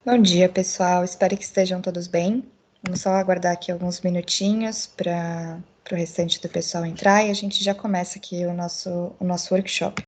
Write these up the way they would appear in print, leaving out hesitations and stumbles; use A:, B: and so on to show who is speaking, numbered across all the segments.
A: Bom dia, pessoal. Espero que estejam todos bem. Vamos só aguardar aqui alguns minutinhos para o restante do pessoal entrar e a gente já começa aqui o nosso workshop.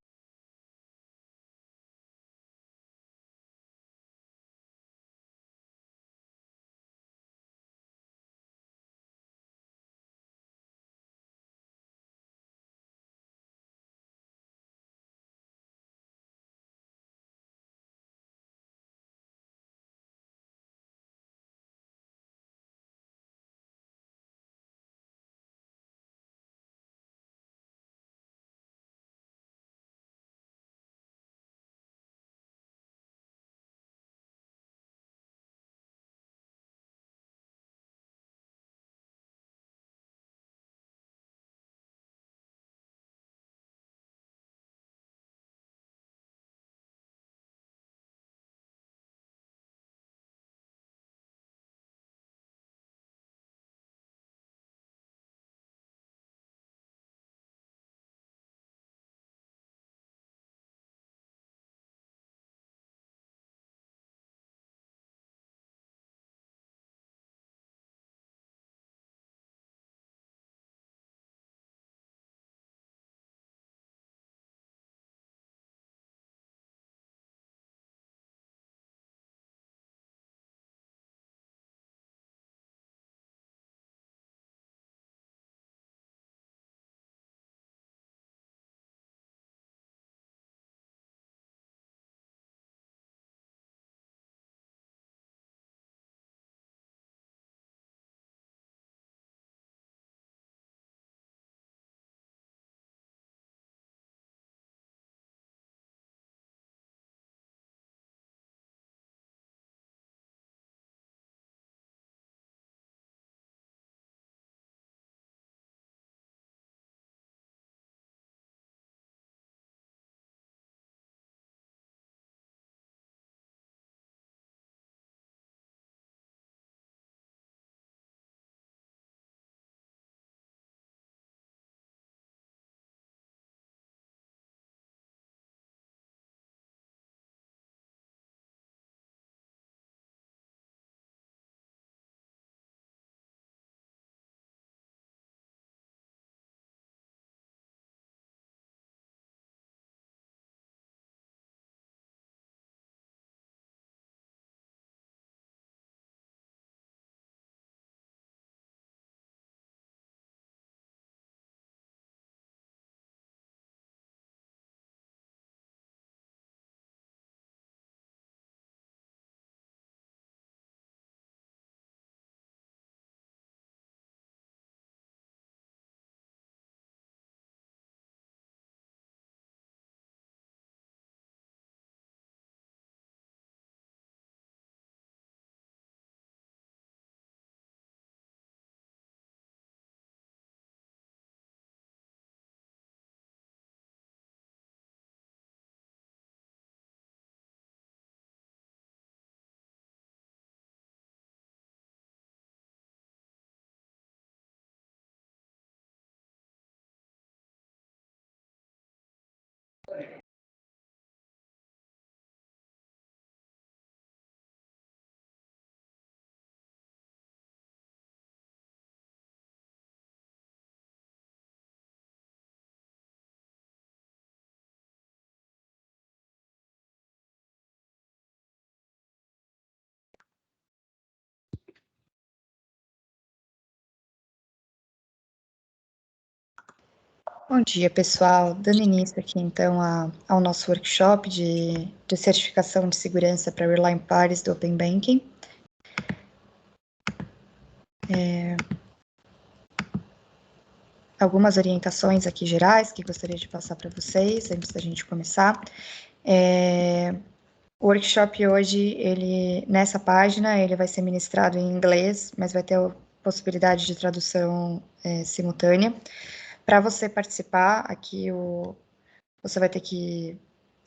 A: Bom dia, pessoal. Dando início aqui, então, ao nosso workshop de certificação de segurança para Relying Parties do Open Banking. Algumas orientações aqui gerais que gostaria de passar para vocês, antes da gente começar. O workshop hoje, nessa página, ele vai ser ministrado em inglês, mas vai ter a possibilidade de tradução simultânea. Para você participar, aqui você vai ter que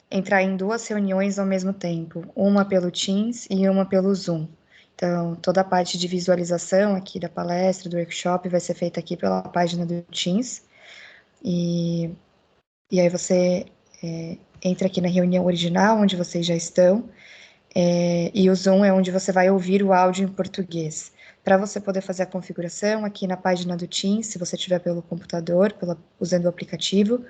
A: entrar em 2 reuniões ao mesmo tempo, uma pelo Teams e uma pelo Zoom. Então, toda a parte de visualização aqui da palestra, do workshop, vai ser feita aqui pela página do Teams. E aí você entra aqui na reunião original, onde vocês já estão, e o Zoom é onde você vai ouvir o áudio em português. Para você poder fazer a configuração, aqui na página do Teams, se você estiver pelo computador, usando o aplicativo,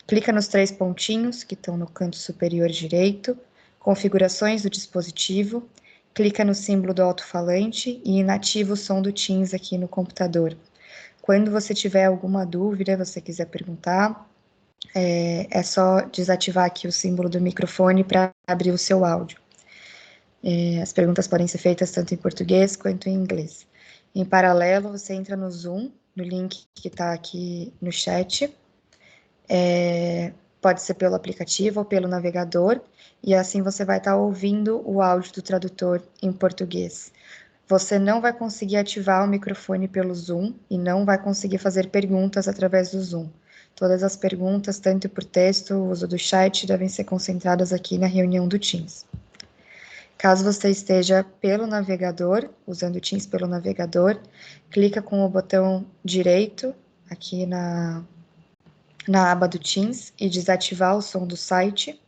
A: clica nos 3 pontinhos que estão no canto superior direito, configurações do dispositivo, clica no símbolo do alto-falante e inativa o som do Teams aqui no computador. Quando você tiver alguma dúvida, você quiser perguntar, é só desativar aqui o símbolo do microfone para abrir o seu áudio. As perguntas podem ser feitas tanto em português quanto em inglês. Em paralelo, você entra no Zoom, no link que está aqui no chat. Pode ser pelo aplicativo ou pelo navegador, e assim você vai estar ouvindo o áudio do tradutor em português. Você não vai conseguir ativar o microfone pelo Zoom e não vai conseguir fazer perguntas através do Zoom. Todas as perguntas, tanto por texto, o uso do chat, devem ser concentradas aqui na reunião do Teams. Caso você esteja pelo navegador, usando o Teams pelo navegador, clica com o botão direito aqui na aba do Teams e desativar o som do site.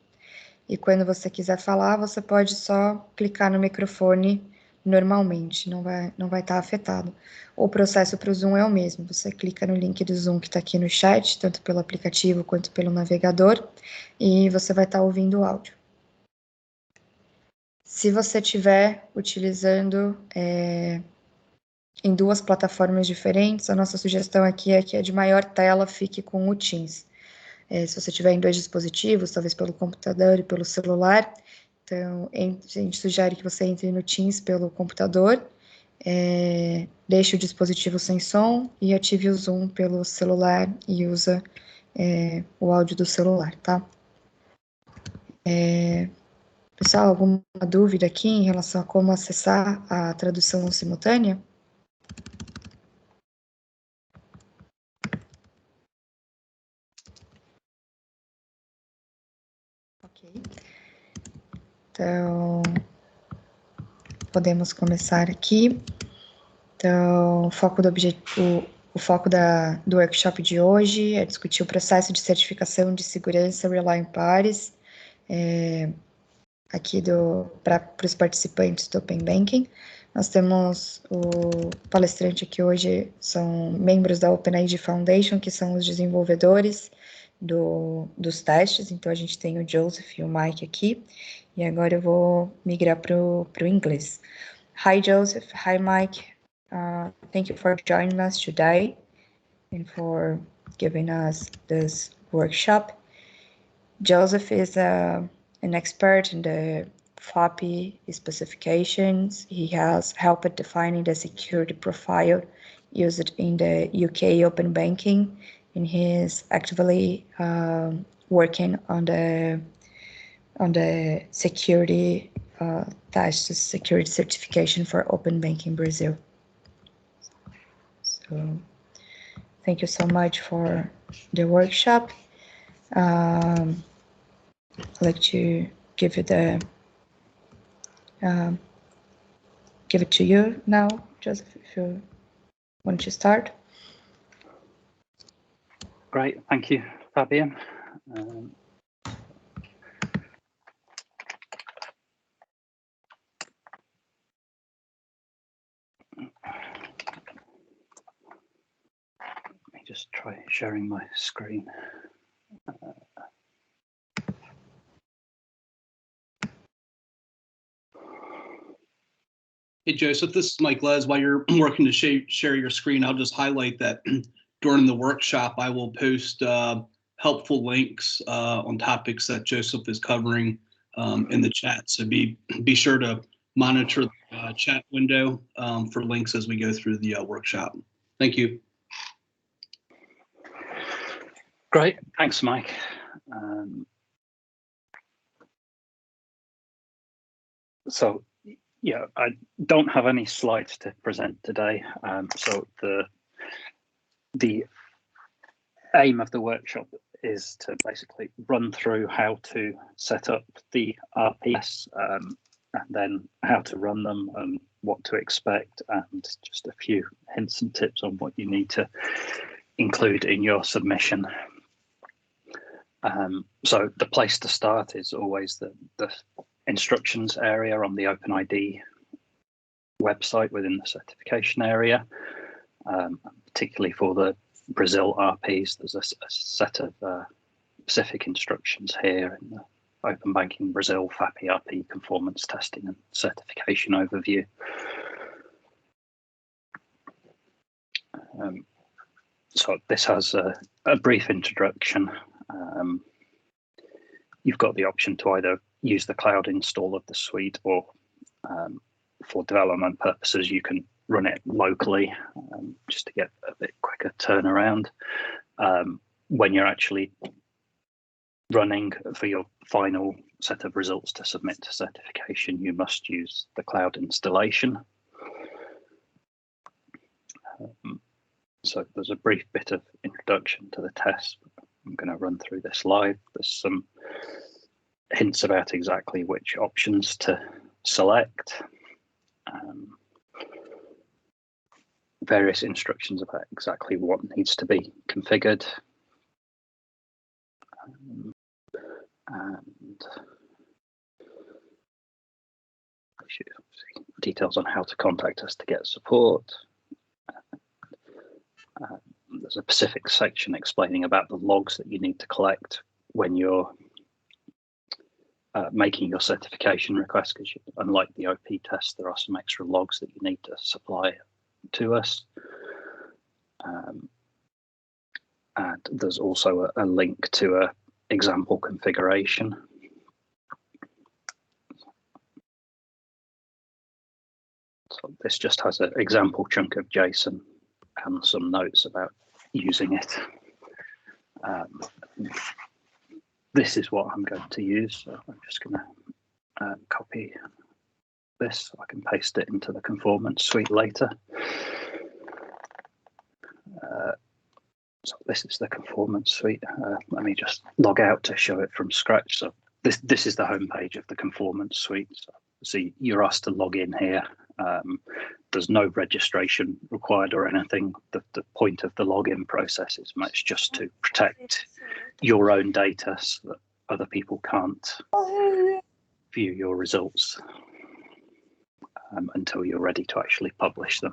A: E quando você quiser falar, você pode só clicar no microfone normalmente, não vai estar afetado. O processo para o Zoom é o mesmo, você clica no link do Zoom que está aqui no chat, tanto pelo aplicativo quanto pelo navegador, e você vai estar ouvindo o áudio. Se você estiver utilizando em 2 plataformas diferentes, a nossa sugestão aqui é que a de maior tela fique com o Teams. Se você tiver em 2 dispositivos, talvez pelo computador e pelo celular, então a gente sugere que você entre no Teams pelo computador, deixe o dispositivo sem som e ative o Zoom pelo celular e usa o áudio do celular, tá? Pessoal, alguma dúvida aqui em relação a como acessar a tradução simultânea? Ok. Então, podemos começar aqui. Então, o foco do workshop de hoje é discutir o processo de certificação de segurança Relying Parties, aqui para os participantes do Open Banking. Nós temos o palestrante aqui hoje, são membros da OpenID Foundation, que são os desenvolvedores dos testes, então a gente tem o Joseph e o Mike aqui, e agora eu vou migrar para o inglês. Hi Joseph, hi Mike, thank you for joining us today and for giving us this workshop. Joseph is an expert in the FOPI specifications. He has helped defining the security profile used in the UK open banking, and he is actively working on the security tests, security certification for open banking Brazil. So, thank you so much for the workshop. I'd like to give it to you now, Joseph, if you want to start.
B: Great, thank you, Fabian. Let me just try sharing my screen.
C: Hey, Joseph, this is Mike Les. While you're working to share your screen, I'll just highlight that during the workshop, I will post helpful links on topics that Joseph is covering in the chat. So be sure to monitor the chat window for links as we go through the workshop. Thank you.
B: Great, thanks, Mike. So, yeah, I don't have any slides to present today. So the aim of the workshop is to basically run through how to set up the RPS, and then how to run them and what to expect, and just a few hints and tips on what you need to include in your submission. So the place to start is always the instructions area on the OpenID website within the certification area, particularly for the Brazil RPs. There's a set of specific instructions here in the Open Banking Brazil FAPI RP conformance testing and certification overview. So this has a brief introduction. You've got the option to either use the cloud install of the suite, or for development purposes, you can run it locally, just to get a bit quicker turnaround. When you're actually running for your final set of results to submit to certification, you must use the cloud installation. So there's a brief bit of introduction to the test. I'm going to run through this live. There's some hints about exactly which options to select. Various instructions about exactly what needs to be configured. And details on how to contact us to get support. There's a specific section explaining about the logs that you need to collect when you're making your certification request, because unlike the OP test, there are some extra logs that you need to supply to us. And there's also a link to a example configuration. So this just has an example chunk of JSON and some notes about using it. This is what I'm going to use, so I'm just going to copy this so I can paste it into the Conformance Suite later. So this is the Conformance Suite. Let me just log out to show it from scratch. So this is the homepage of the Conformance Suite. So you're asked to log in here. There's no registration required or anything. The point of the login process is much just to protect your own data so that other people can't view your results until you're ready to actually publish them.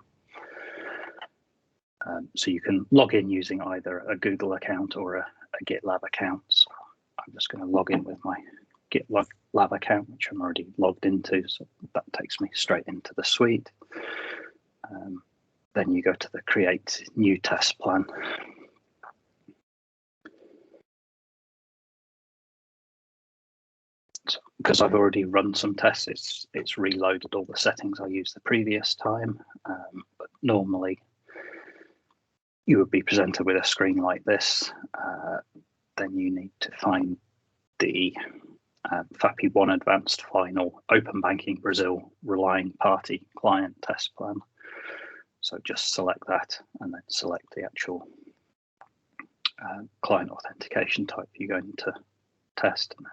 B: So you can log in using either a Google account or a GitLab account. So I'm just going to log in with my GitLab account, which I'm already logged into. So that takes me straight into the suite. Then you go to the Create New Test Plan. So because I've already run some tests, it's reloaded all the settings I used the previous time. But normally, you would be presented with a screen like this. Then you need to find the FAPI1 Advanced Final Open Banking Brazil Relying Party Client Test Plan. So just select that and then select the actual client authentication type you're going to test. And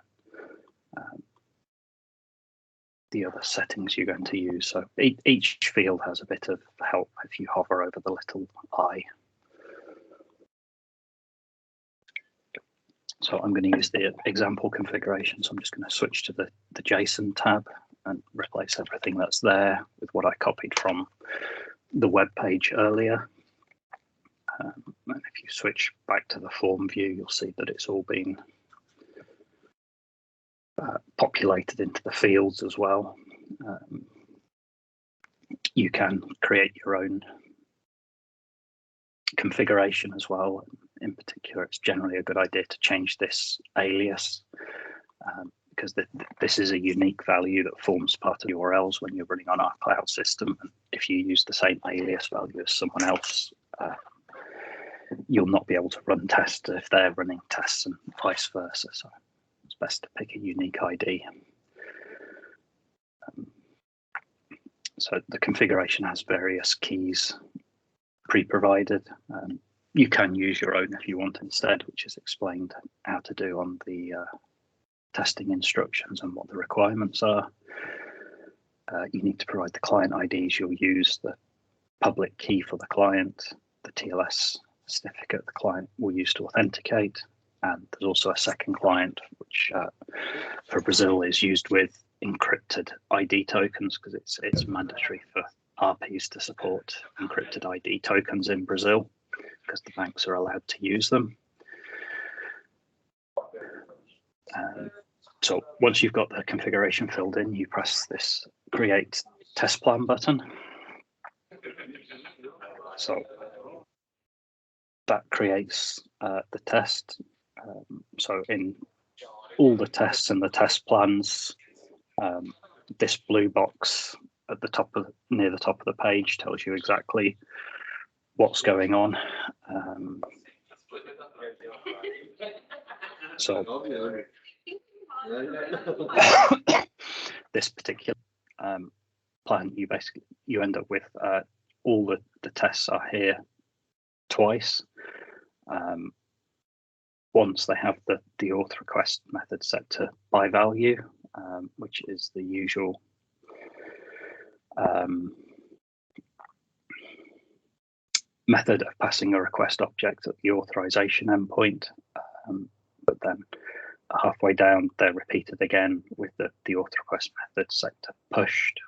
B: the other settings you're going to use. So each field has a bit of help if you hover over the little eye. So I'm going to use the example configuration. So I'm just going to switch to the JSON tab and replace everything that's there with what I copied from the web page earlier. And if you switch back to the form view, you'll see that it's all been populated into the fields as well. You can create your own configuration as well. In particular, it's generally a good idea to change this alias because this is a unique value that forms part of URLs when you're running on our cloud system. And if you use the same alias value as someone else, you'll not be able to run tests if they're running tests and vice versa. So it's best to pick a unique ID. So the configuration has various keys pre-provided. You can use your own if you want instead, which is explained how to do on the testing instructions and what the requirements are. You need to provide the client IDs you'll use, the public key for the client, the TLS certificate the client will use to authenticate, and there's also a second client which for Brazil is used with encrypted ID tokens, because it's mandatory for RPs to support encrypted ID tokens in Brazil because the banks are allowed to use them. So once you've got the configuration filled in, you press this Create Test Plan button. So that creates the test. So in all the tests and the test plans, this blue box at the top of near the top of the page tells you exactly what's going on. So this particular plan, you end up with all the tests are here twice. Once they have the auth request method set to by value, which is the usual method of passing a request object at the authorization endpoint, but then halfway down they're repeated again with the auth request method set to pushed,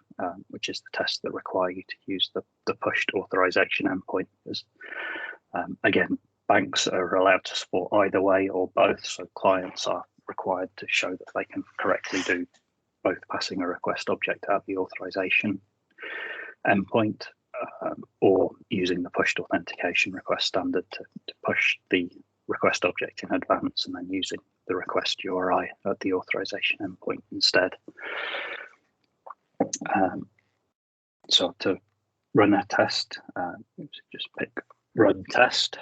B: which is the test that require you to use the pushed authorization endpoint. Again, banks are allowed to support either way or both, so clients are required to show that they can correctly do both passing a request object at the authorization endpoint or using the pushed authentication request standard to push the request object in advance and then using the request URI at the authorization endpoint instead. So to run a test, just pick Run Test.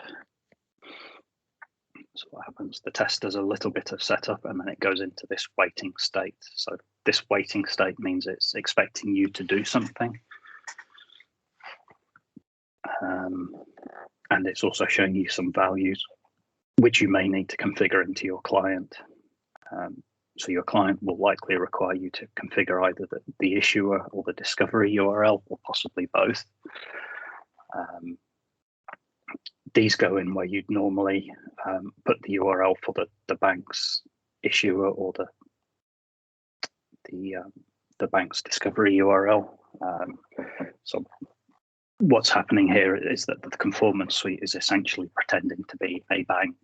B: So what happens, the test does a little bit of setup and then it goes into this waiting state. So this waiting state means it's expecting you to do something. And it's also showing you some values which you may need to configure into your client. So your client will likely require you to configure either the issuer or the discovery URL, or possibly both. These go in where you'd normally put the URL for the bank's issuer or the bank's discovery URL. So what's happening here is that the Conformance Suite is essentially pretending to be a bank,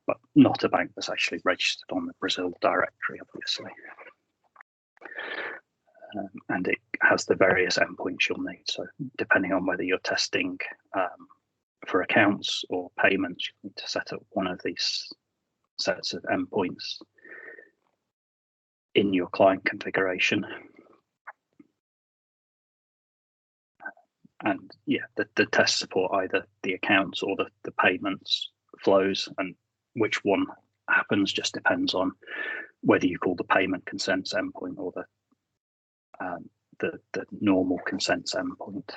B: but not a bank that's actually registered on the Brazil directory, obviously. And it has the various endpoints you'll need. So depending on whether you're testing for accounts or payments, you need to set up one of these sets of endpoints in your client configuration. And yeah, the tests support either the accounts or the payments flows, and which one happens just depends on whether you call the payment consents endpoint or the normal consents endpoint.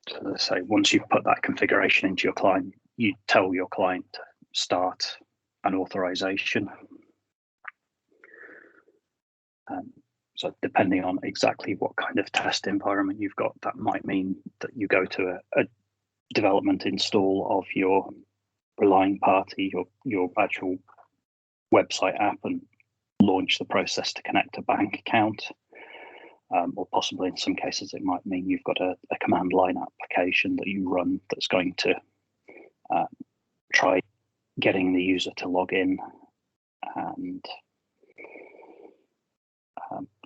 B: So let's say once you've put that configuration into your client, you tell your client to start an authorization. So depending on exactly what kind of test environment you've got, that might mean that you go to a development install of your relying party, your actual website app, and launch the process to connect a bank account. Or possibly in some cases, it might mean you've got a command line application that you run that's going to try getting the user to log in and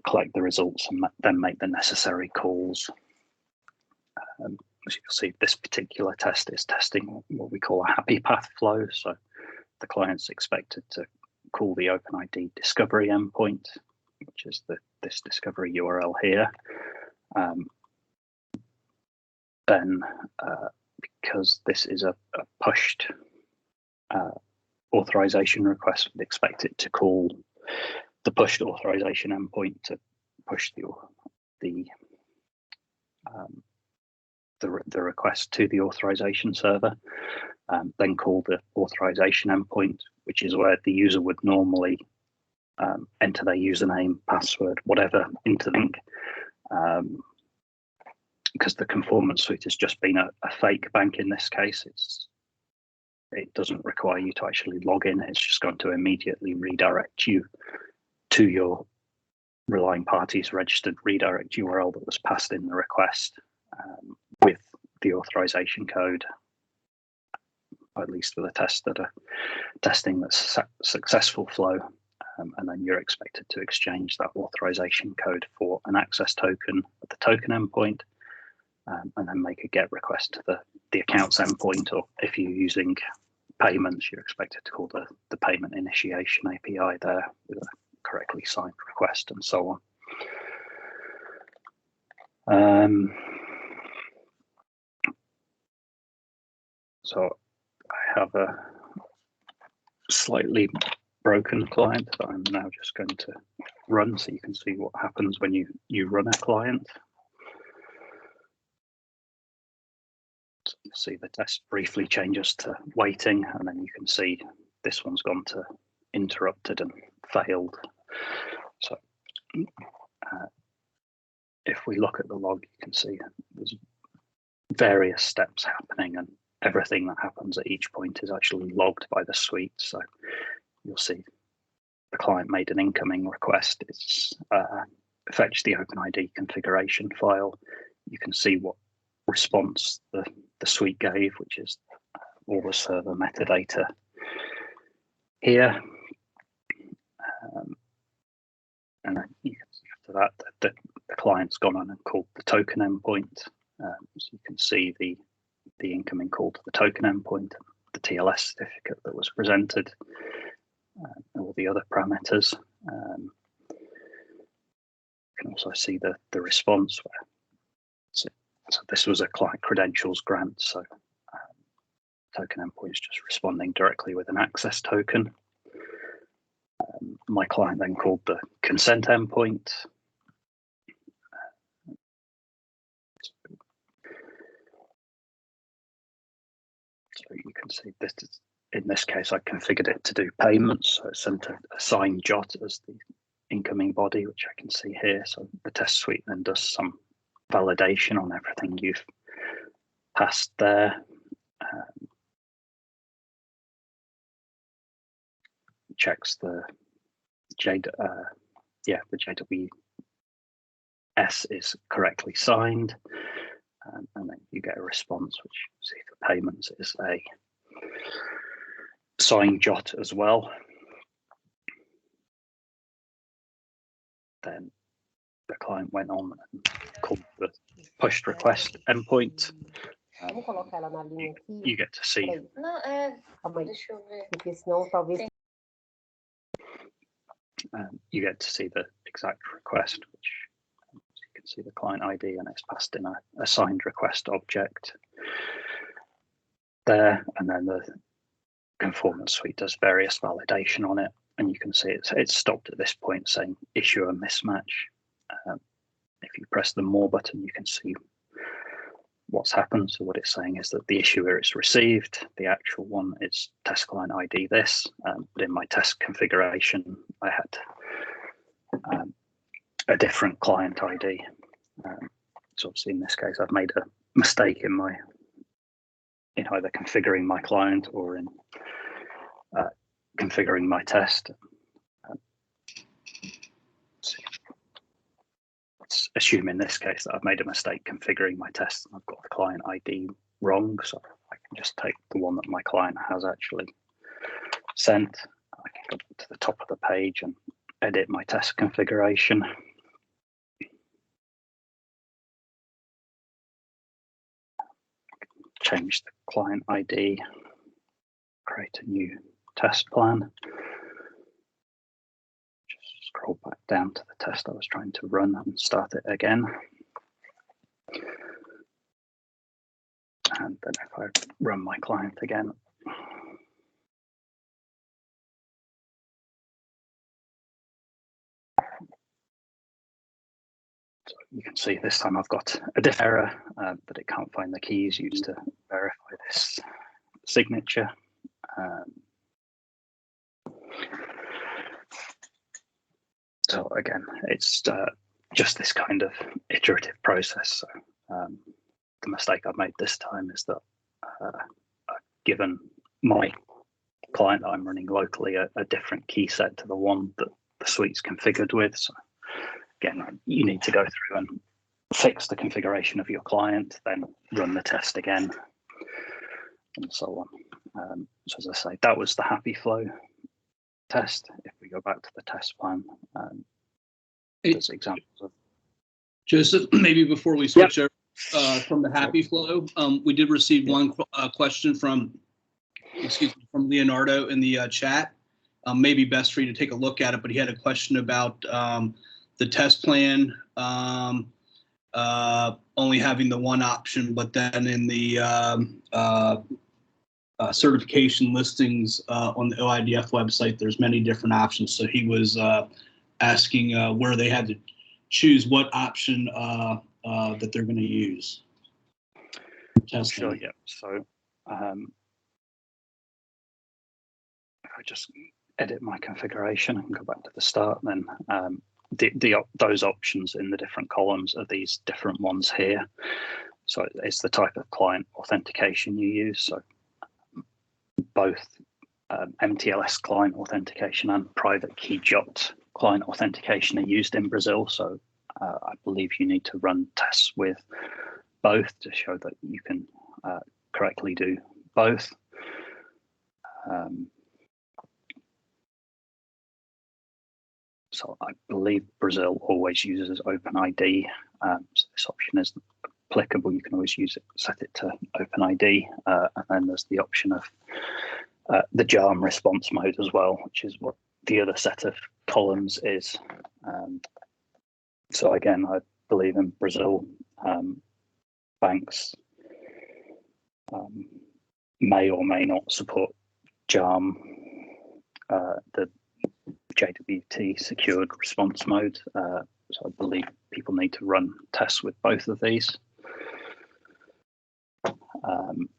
B: collect the results and then make the necessary calls. As you can see, this particular test is testing what we call a happy path flow. So the client's expected to call the OpenID discovery endpoint, which is this discovery URL here. Then, because this is a pushed authorization request, we'd expect it to call pushed authorization endpoint to push the request to the authorization server, then call the authorization endpoint, which is where the user would normally enter their username, password, whatever, into the link. Because the Conformance Suite has just been a fake bank in this case, it doesn't require you to actually log in. It's just going to immediately redirect you to your relying party's registered redirect URL that was passed in the request with the authorization code, at least for the tests that are testing that's successful flow. And then you're expected to exchange that authorization code for an access token at the token endpoint, and then make a GET request to the accounts endpoint, or if you're using payments, you're expected to call the payment initiation API there with a correctly signed request and so on. So I have a slightly broken client that I'm now just going to run so you can see what happens when you run a client. So you see the test briefly changes to waiting, and then you can see this one's gone to interrupted and failed. So if we look at the log, you can see there's various steps happening, and everything that happens at each point is actually logged by the suite. So you'll see the client made an incoming request. It's fetched the OpenID configuration file. You can see what response the suite gave, which is all the server metadata here. And then you can see after that the client's gone on and called the token endpoint. So you can see the incoming call to the token endpoint, the TLS certificate that was presented, all the other parameters. You can also see the response where so this was a client credentials grant, so token endpoint is just responding directly with an access token. My client then called the consent endpoint. So you can see this is, in this case, I configured it to do payments. So it sent a signed JOT as the incoming body, which I can see here. So the test suite then does some validation on everything you've passed there. Checks the the JWS is correctly signed, and then you get a response, which you see for payments is a signed JOT as well. Then the client went on and called the pushed request endpoint. You get to see you get to see the exact request, which you can see the client ID, and it's passed in a signed request object there, and then the Conformance Suite does various validation on it, and you can see it's stopped at this point saying issue a mismatch. If you press the more button, you can see what's happened. So what it's saying is that the issuer is received. The actual one is test client ID this, but in my test configuration, I had a different client ID. So obviously in this case, I've made a mistake in either configuring my client or in configuring my test. Let's assume in this case that I've made a mistake configuring my test and I've got the client ID wrong. So I can just take the one that my client has actually sent. I can go to the top of the page and edit my test configuration. Change the client ID, create a new test plan. Just scroll back down to the test I was trying to run and start it again. And then if I run my client again, So you can see this time I've got a diff error that it can't find the keys used to verify this signature. So again, it's just this kind of iterative process. So the mistake I've made this time is that I've given my client that I'm running locally a different key set to the one that the suite's configured with. So again, you need to go through and fix the configuration of your client, then run the test again, and so on. So as I say, that was the happy flow test. If we go back to the test plan, there's examples of.
C: Joseph, maybe before we switch over from the happy flow, we did receive one question from Leonardo in the chat. Maybe best for you to take a look at it, but he had a question about the test plan only having the one option, but then in the certification listings on the OIDF website, there's many different options. So he was asking where they had to choose what option that they're going to use.
B: Sure, yeah. So if I just edit my configuration and go back to the start, then those options in the different columns are these different ones here. So it's the type of client authentication you use. So both MTLS client authentication and private key JOT client authentication are used in Brazil. So I believe you need to run tests with both to show that you can correctly do both. So I believe Brazil always uses OpenID. So this option is applicable. You can always use it, set it to OpenID. And then there's the option of the JARM response mode as well, which is what the other set of columns is. So again, I believe in Brazil, banks may or may not support JARM, the JWT secured response mode. So I believe people need to run tests with both of these.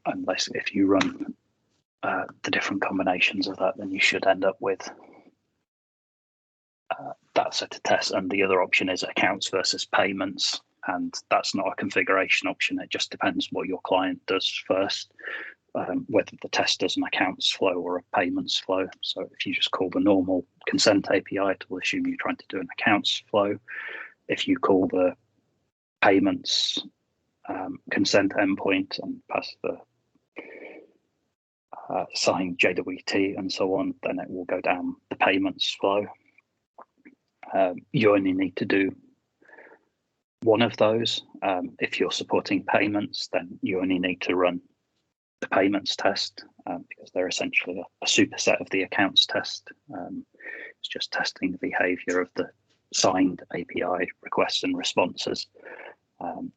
B: Unless if you run the different combinations of that, then you should end up with that set of tests. And the other option is accounts versus payments. And that's not a configuration option. It just depends what your client does first, whether the test does an accounts flow or a payments flow. So if you just call the normal consent API, it will assume you're trying to do an accounts flow. If you call the payments consent endpoint and pass the signed JWT and so on, then it will go down the payments flow. You only need to do one of those. If you're supporting payments, then you only need to run the payments test because they're essentially a superset of the accounts test. It's just testing the behavior of the signed API requests and responses.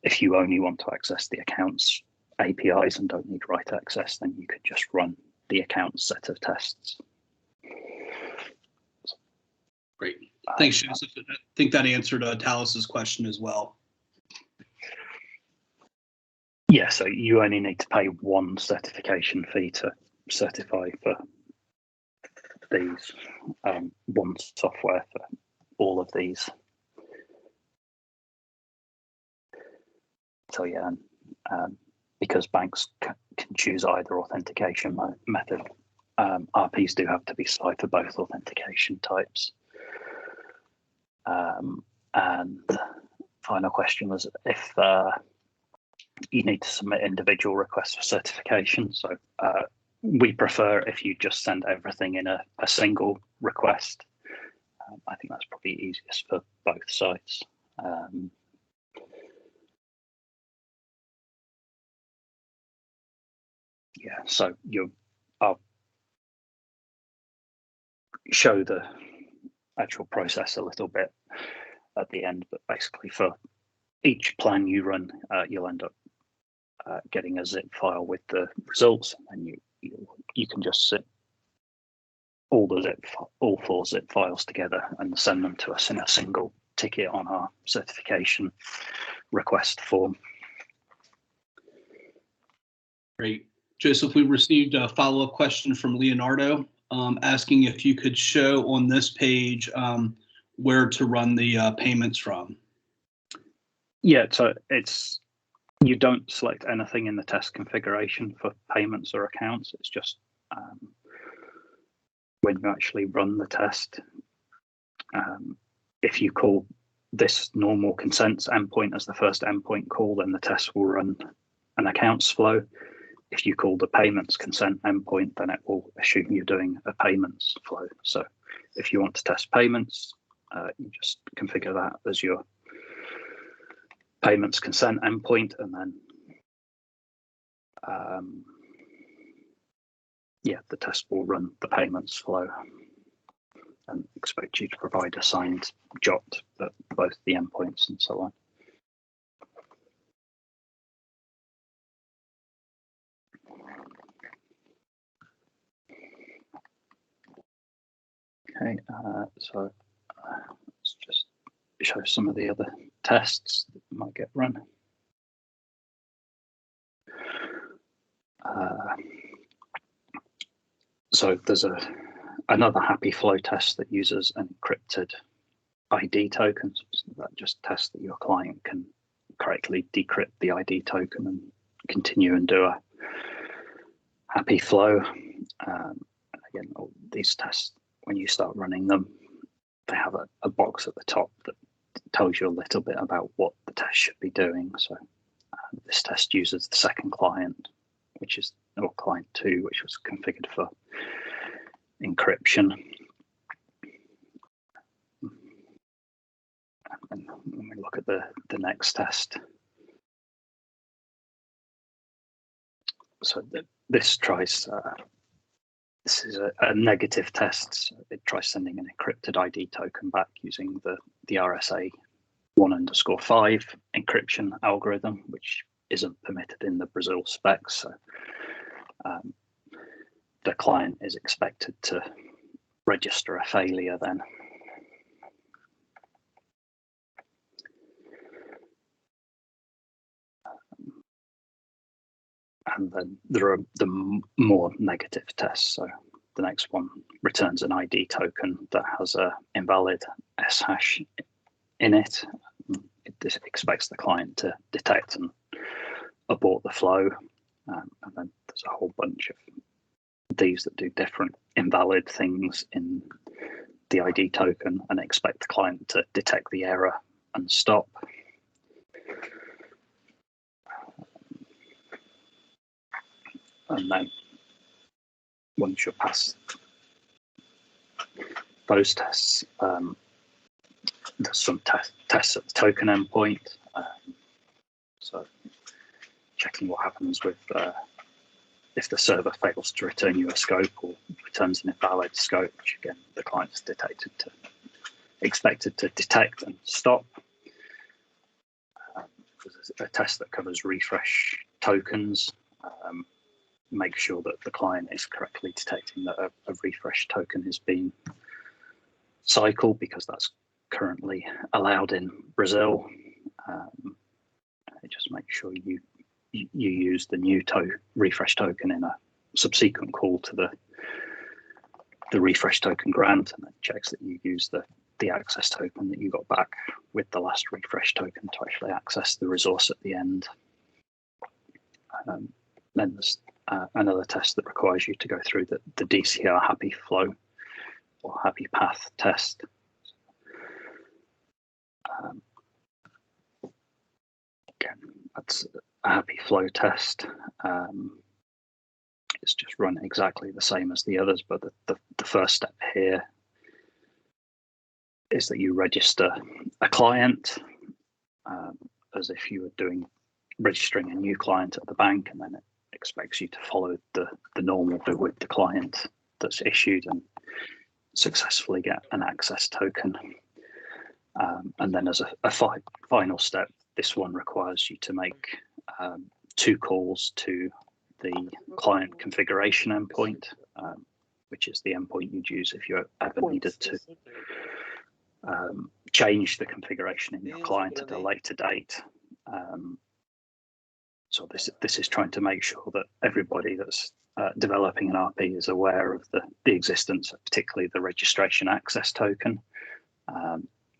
B: If you only want to access the accounts APIs and don't need write access, then you could just run the accounts set of tests.
C: Great. Thanks, Joseph. I think that answered Talus's question as well.
B: Yeah, so you only need to pay one certification fee to certify for these, one software for all of these. So yeah, because banks can choose either authentication method, RPs do have to be supplied for both authentication types. And the final question was if you need to submit individual requests for certification. So we prefer if you just send everything in a single request. I think that's probably easiest for both sides. Yeah, so I'll show the actual process a little bit at the end, but basically for each plan you run, you'll end up getting a zip file with the results, and you can just zip all 4 zip files together and send them to us in a single ticket on our certification request form.
C: Great. Joseph, we received a follow-up question from Leonardo asking if you could show on this page where to run the payments from.
B: Yeah, so you don't select anything in the test configuration for payments or accounts. It's just when you actually run the test, if you call this normal consents endpoint as the first endpoint call, then the test will run an accounts flow. If you call the payments consent endpoint, then it will assume you're doing a payments flow. So if you want to test payments, you just configure that as your payments consent endpoint, and then the test will run the payments flow and expect you to provide a signed JOT at both the endpoints and so on. Okay, so let's just show some of the other tests that might get run. So there's another happy flow test that uses an encrypted ID token. So that just tests that your client can correctly decrypt the ID token and continue and do a happy flow. Again, all these tests, when you start running them, they have a box at the top that tells you a little bit about what the test should be doing. So this test uses the second client, which is, or client 2, which was configured for encryption. And when we look at the next test, so this tries, this is a negative test. So it tries sending an encrypted ID token back using the RSA 1_5 encryption algorithm, which isn't permitted in the Brazil specs. So the client is expected to register a failure then. And then there are the more negative tests. So the next one returns an ID token that has a invalid S hash in it. It expects the client to detect and abort the flow. And then there's a whole bunch of these that do different invalid things in the ID token and expect the client to detect the error and stop. And then once you're past those tests, there's some tests at the token endpoint. So checking what happens with if the server fails to return you a scope or returns an invalid scope, which again the client's expected to detect and stop. There's a test that covers refresh tokens. Make sure that the client is correctly detecting that a refresh token is being cycled, because that's currently allowed in Brazil. Just make sure you use the new refresh token in a subsequent call to the refresh token grant, and it checks that you use the access token that you got back with the last refresh token to actually access the resource at the end. Then there's another test that requires you to go through the DCR happy flow or happy path test. Again, that's a happy flow test. It's just run exactly the same as the others, but the first step here is that you register a client as if you were registering a new client at the bank, and then it expects you to follow the normal with the client that's issued and successfully get an access token. And then as a final step, this one requires you to make 2 calls to the client configuration endpoint, which is the endpoint you'd use if you ever needed to change the configuration in your client at a later date. So this is trying to make sure that everybody that's developing an RP is aware of the existence of particularly the registration access token,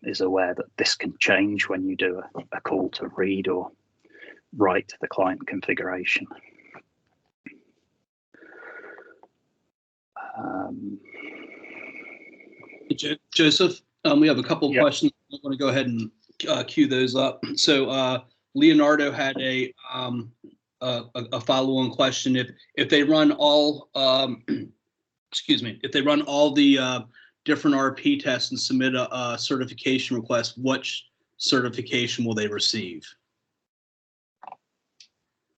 B: is aware that this can change when you do a call to read or write the client configuration.
C: Joseph, we have a couple of questions. I want to go ahead and queue those up. So Leonardo had a follow-on question. If they run all, excuse me, if they run all the different RP tests and submit a certification request, what certification will they receive?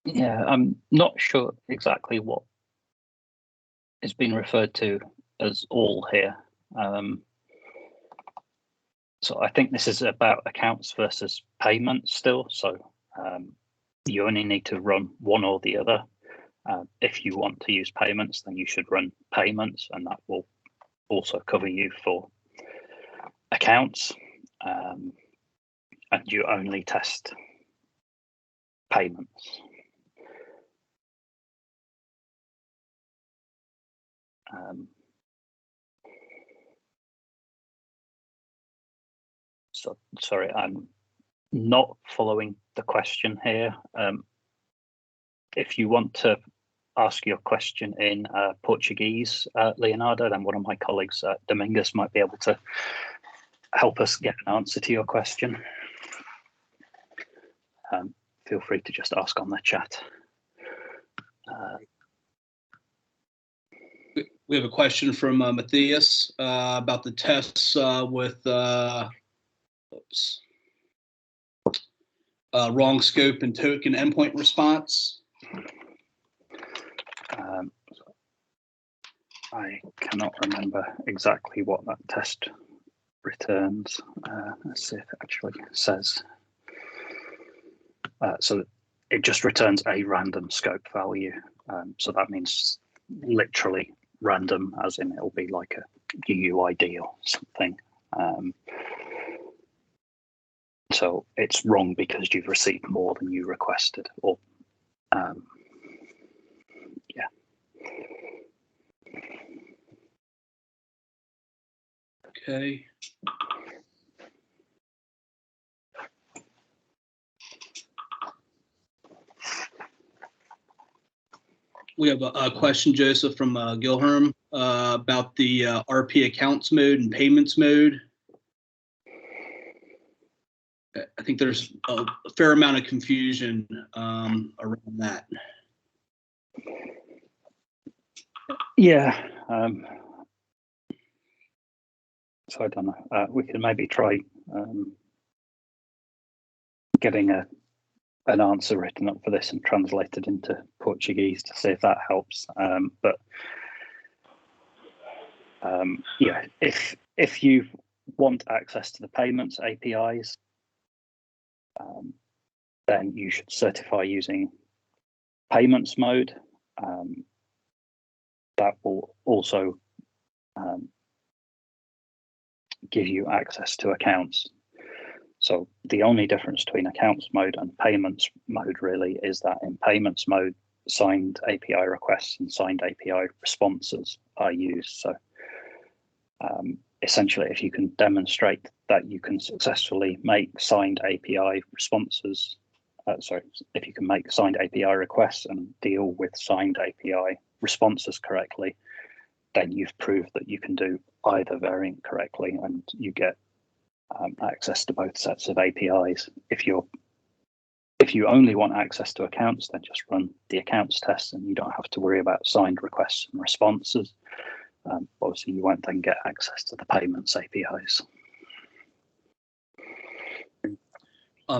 B: Yeah, I'm not sure exactly what is being referred to as all here. So I think this is about accounts versus payments still. So you only need to run one or the other. If you want to use payments, then you should run payments, and that will also cover you for accounts. And you only test payments. So sorry, I'm not following the question here. If you want to ask your question in Portuguese, Leonardo, then one of my colleagues, Domingos, might be able to help us get an answer to your question. Feel free to just ask on the chat.
C: We have a question from Matthias about the tests with wrong scope and token endpoint response.
B: I cannot remember exactly what that test returns. Let's see if it actually says. So it just returns a random scope value. So that means literally random, as in it'll be like a UUID or something. So it's wrong because you've received more than you requested, or yeah.
C: Okay. We have a question, Joseph, from Gilherm about the RP accounts mode and payments mode. I think there's a fair amount of confusion around that.
B: Yeah. So I don't know. We can maybe try getting an answer written up for this and translated into Portuguese to see if that helps. Yeah, if you want access to the payments APIs, then you should certify using payments mode. That will also give you access to accounts. So the only difference between accounts mode and payments mode really is that in payments mode, signed API requests and signed API responses are used. So essentially, if you can demonstrate that you can successfully make signed API responses, if you can make signed API requests and deal with signed API responses correctly, then you've proved that you can do either variant correctly and you get access to both sets of APIs. If you only want access to accounts, then just run the accounts test and you don't have to worry about signed requests and responses. Obviously, you won't then get access to the payments APIs.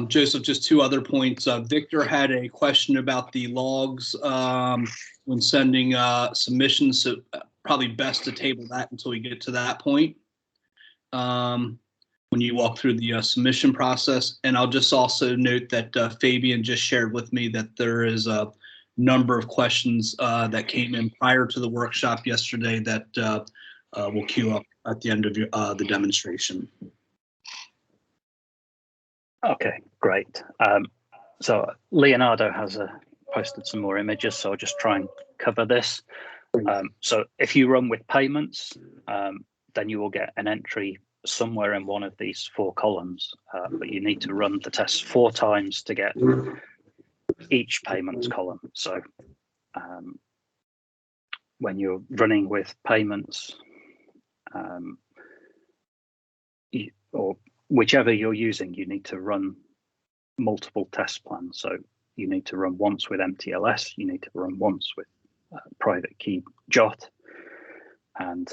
C: Joseph, just two other points. Victor had a question about the logs when sending submissions, so probably best to table that until we get to that point when you walk through the submission process. And I'll just also note that Fabian just shared with me that there is a number of questions that came in prior to the workshop yesterday that we'll queue up at the end of the demonstration.
B: Okay, great. So Leonardo has posted some more images, so I'll just try and cover this. So if you run with payments, then you will get an entry somewhere in one of these 4 columns, but you need to run the test 4 times to get each payments column. So when you're running with payments, or whichever you're using, you need to run multiple test plans. So you need to run once with MTLS, you need to run once with private key JOT, and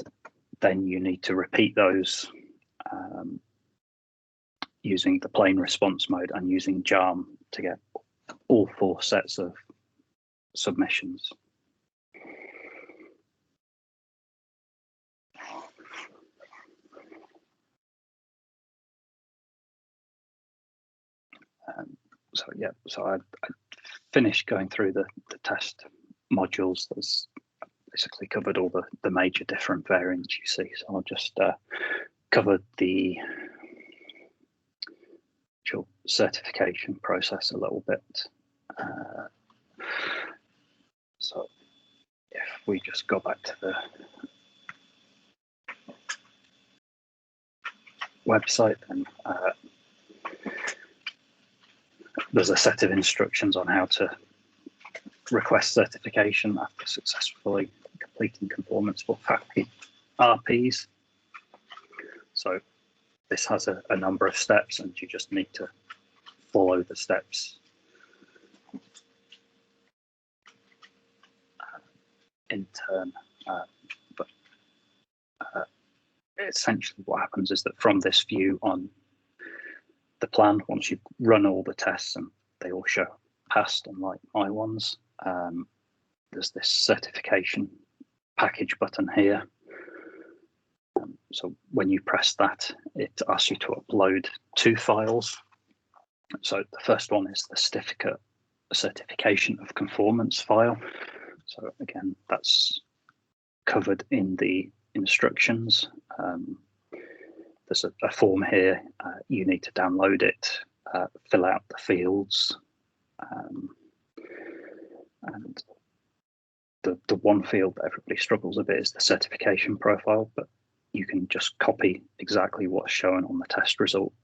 B: then you need to repeat those using the plain response mode and using JARM to get all 4 sets of submissions. So I finished going through the test modules. There's basically covered all the major different variants you see. So I'll just cover the certification process a little bit. So if we just go back to the website, then there's a set of instructions on how to request certification after successfully completing conformance for FACP RPs. So this has a number of steps, and you just need to follow the steps in turn. But essentially what happens is that from this view on the plan, once you've run all the tests and they all show passed, unlike my ones, there's this certification package button here. So when you press that, it asks you to upload 2 files. So the first one is the certification of conformance file. So again, that's covered in the instructions. There's a form here. You need to download it, fill out the fields, and the one field that everybody struggles a bit is the certification profile, but you can just copy exactly what's shown on the test result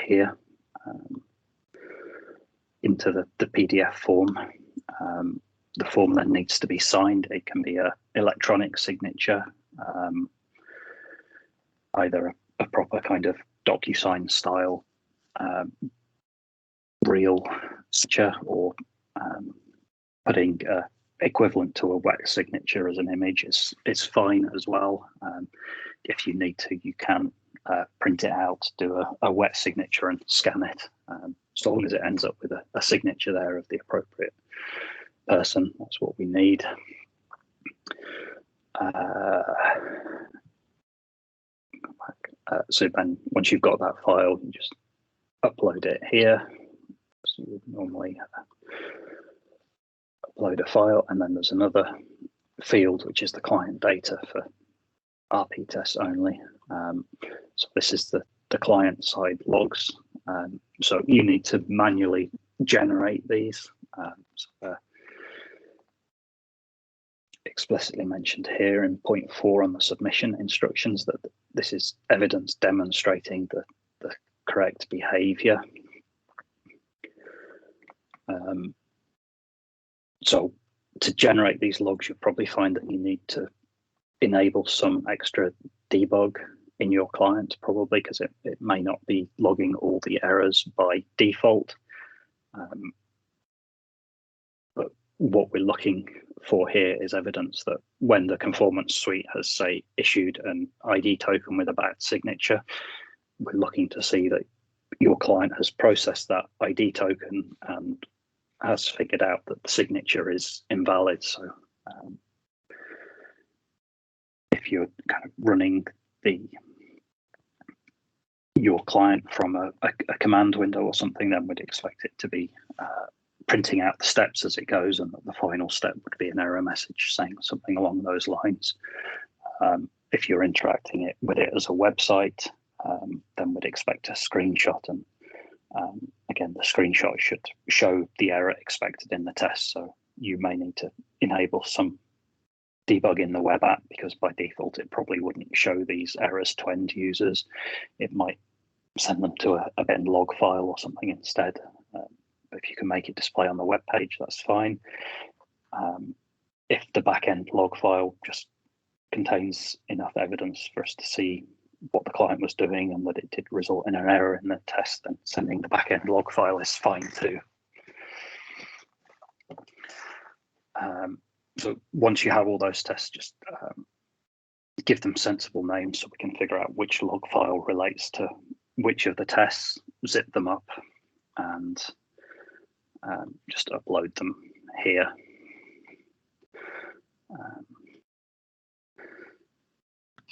B: here into the PDF form. The form then needs to be signed. It can be an electronic signature, either a proper kind of DocuSign style real signature, or putting equivalent to a wet signature as an image is fine as well. If you need to, you can print it out, do a wet signature and scan it, as long as it ends up with a signature there of the appropriate person. That's what we need. So then once you've got that file, you just upload it here. So you would normally upload a file, and then there's another field which is the client data for RP tests only. So this is the client side logs. So you need to manually generate these. So explicitly mentioned here in point 4 on the submission instructions that this is evidence demonstrating the correct behavior. So to generate these logs, you'll probably find that you need to enable some extra debug in your client, probably because it may not be logging all the errors by default. But what we're looking for here is evidence that when the Conformance Suite has, say, issued an ID token with a bad signature, we're looking to see that your client has processed that ID token and has figured out that the signature is invalid. So if you're kind of running your client from a command window or something, then we'd expect it to be printing out the steps as it goes, and the final step would be an error message saying something along those lines. If you're interacting with it as a website, then we'd expect a screenshot and Again, the screenshot should show the error expected in the test, so you may need to enable some debug in the web app, because by default it probably wouldn't show these errors to end users. It might send them to a bin log file or something instead. If you can make it display on the web page, that's fine. If the backend log file just contains enough evidence for us to see what the client was doing and that it did result in an error in the test, then sending the backend log file is fine too. So once you have all those tests, just give them sensible names so we can figure out which log file relates to which of the tests, zip them up, and just upload them here.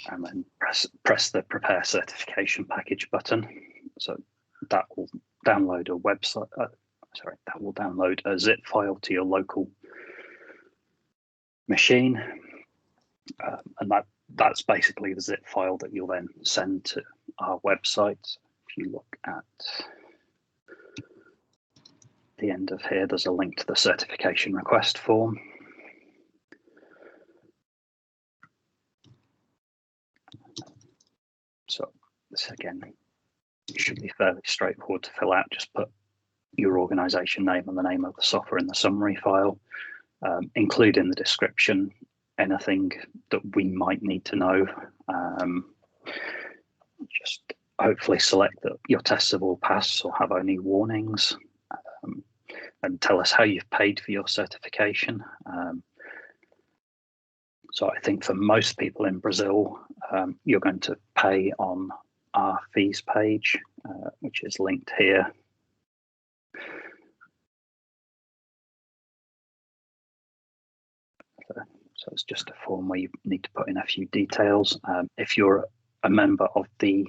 B: And then press the Prepare Certification Package button. So that will download a website. That will download a zip file to your local machine, and that's basically the zip file that you'll then send to our website. If you look at the end of here, there's a link to the certification request form. So this again should be fairly straightforward to fill out. Just put your organization name and the name of the software in the summary file. Include in the description anything that we might need to know. Just hopefully select that your tests have all passed or have only warnings, and tell us how you've paid for your certification. So I think for most people in Brazil, you're going to pay on our fees page, which is linked here. So it's just a form where you need to put in a few details. If you're a member of the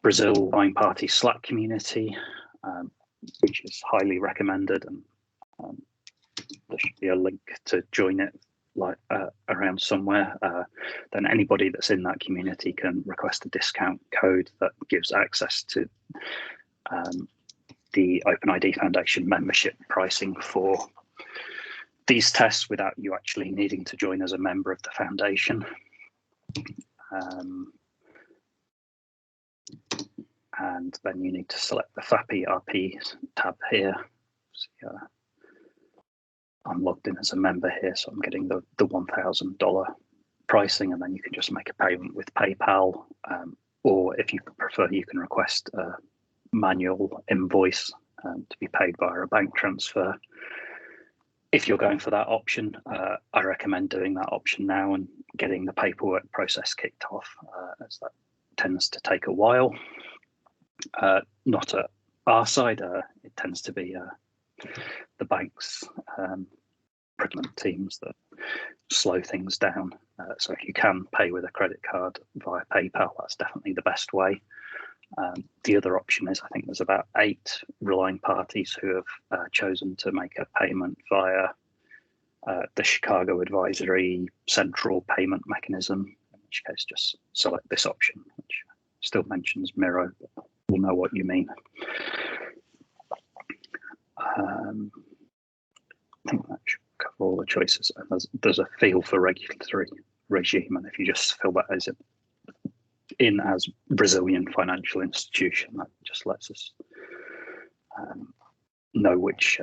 B: Brazil Wine Party Slack community, which is highly recommended, and there should be a link to join it around somewhere, then anybody that's in that community can request a discount code that gives access to the OpenID Foundation membership pricing for these tests without you actually needing to join as a member of the foundation. And then you need to select the FAP ERP tab here. So, I'm logged in as a member here, so I'm getting the $1,000 pricing, and then you can just make a payment with PayPal, or if you prefer, you can request a manual invoice to be paid via a bank transfer. If you're going for that option, I recommend doing that option now and getting the paperwork process kicked off, as that tends to take a while. Not at our side, it tends to be the bank's procurement teams that slow things down. So if you can pay with a credit card via PayPal, that's definitely the best way. The other option is, I think there's about 8 relying parties who have chosen to make a payment via the Chicago Advisory Central Payment Mechanism, in which case just select this option, which still mentions Miro, but we'll know what you mean. I think that should cover all the choices. And there's a field for regulatory regime, and if you just fill that as in as Brazilian financial institution, that just lets us know which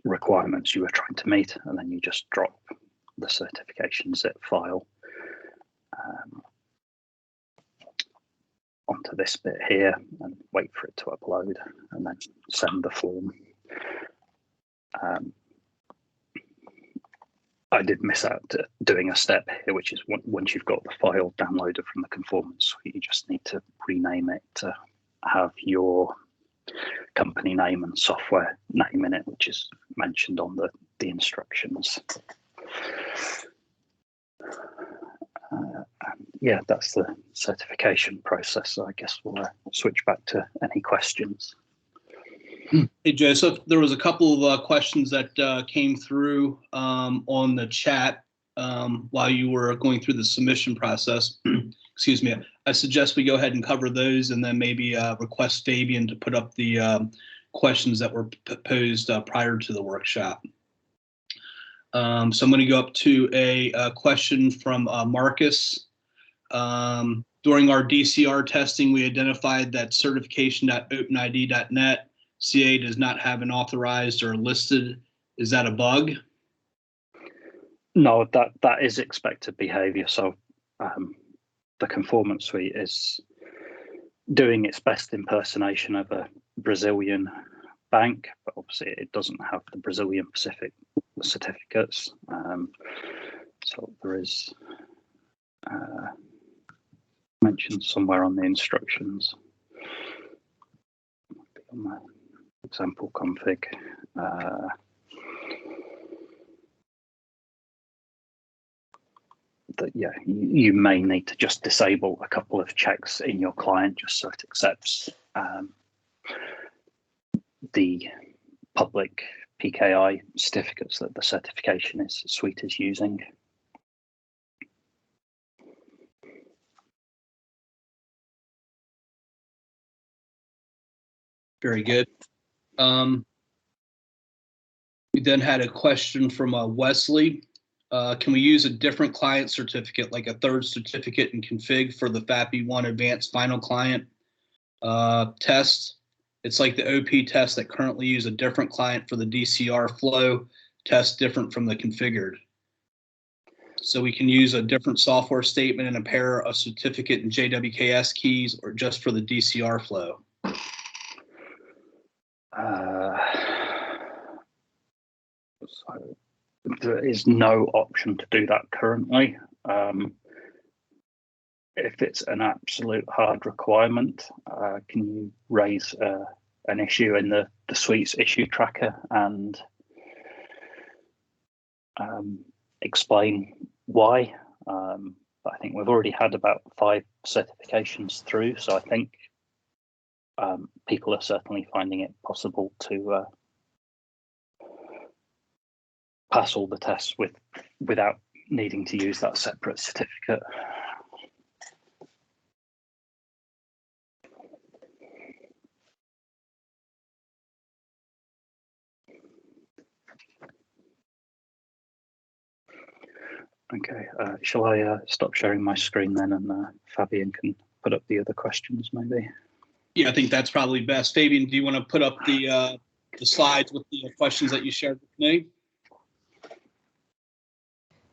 B: requirements you are trying to meet, and then you just drop the certification zip file onto this bit here and wait for it to upload, and then send the form. I did miss out doing a step here, which is once you've got the file downloaded from the Conformance Suite, you just need to rename it to have your company name and software name in it, which is mentioned on the instructions. Yeah, that's the certification process. So I guess we'll switch back to any questions.
C: Hey, Joseph, there was a couple of questions that came through on the chat while you were going through the submission process. Excuse me. I suggest we go ahead and cover those, and then maybe request Fabian to put up the questions that were posed prior to the workshop. So I'm going to go up to a question from Marcus. During our DCR testing, we identified that certification.openid.net CA does not have an authorized or listed. Is that a bug?
B: No, that is expected behavior. So the Conformance Suite is doing its best impersonation of a Brazilian bank, but obviously it doesn't have the Brazilian Pacific certificates. So there is mentioned somewhere on the instructions, on the example config. That you may need to just disable a couple of checks in your client just so it accepts the public PKI certificates that the certification suite is using.
C: Very good. We then had a question from Wesley. Can we use a different client certificate, like a third certificate in config for the FAPI1 advanced final client test? It's like the OP test that currently use a different client for the DCR flow test different from the configured. So we can use a different software statement and a pair of certificate and JWKS keys, or just for the DCR flow.
B: So there is no option to do that currently. If it's an absolute hard requirement, can you raise an issue in the suite's issue tracker and explain why? But I think we've already had about 5 certifications through, so I think people are certainly finding it possible to pass all the tests without needing to use that separate certificate. Okay, shall I stop sharing my screen then, and Fabian can put up the other questions maybe?
C: Yeah, I think that's probably best. Fabian, do you want to put up the slides with the questions that you shared with me?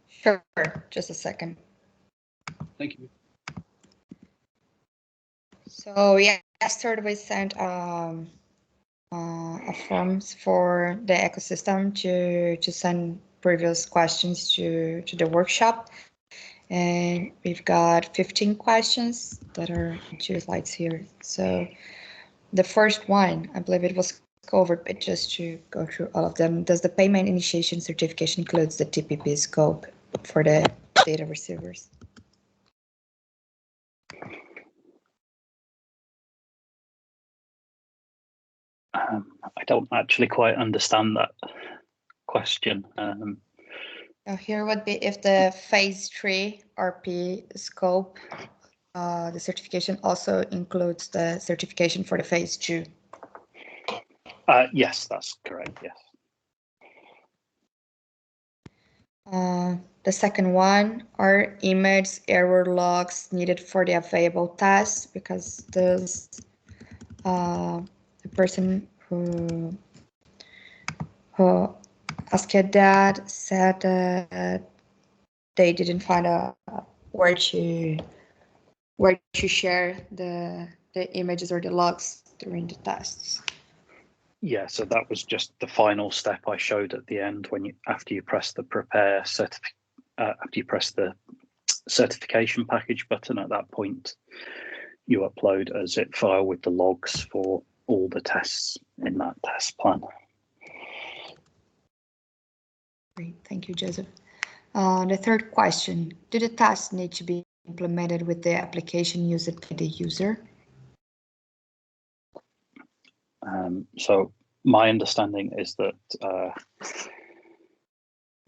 A: Sure, just a second.
C: Thank you.
A: So yesterday we sent a forms for the ecosystem to send previous questions to the workshop, and we've got 15 questions that are 2 slides here. So the first one, I believe it was covered, but just to go through all of them. Does the payment initiation certification includes the TPP scope for the data receivers?
B: I don't actually quite understand that question.
A: Now here would be if the phase 3 RP scope, the certification also includes the certification for the phase 2.
B: Yes, that's correct, yes.
A: The second one, are image error logs needed for the available tests? Because this, the person who asked that said that they didn't find where to share the images or the logs during the tests.
B: Yeah, so that was just the final step I showed at the end when after you press the prepare after you press the certification package button. At that point, you upload a zip file with the logs for all the tests in that test plan.
A: Great, thank you, Joseph. The third question, do the tests need to be implemented with the application used by the user?
B: So my understanding is that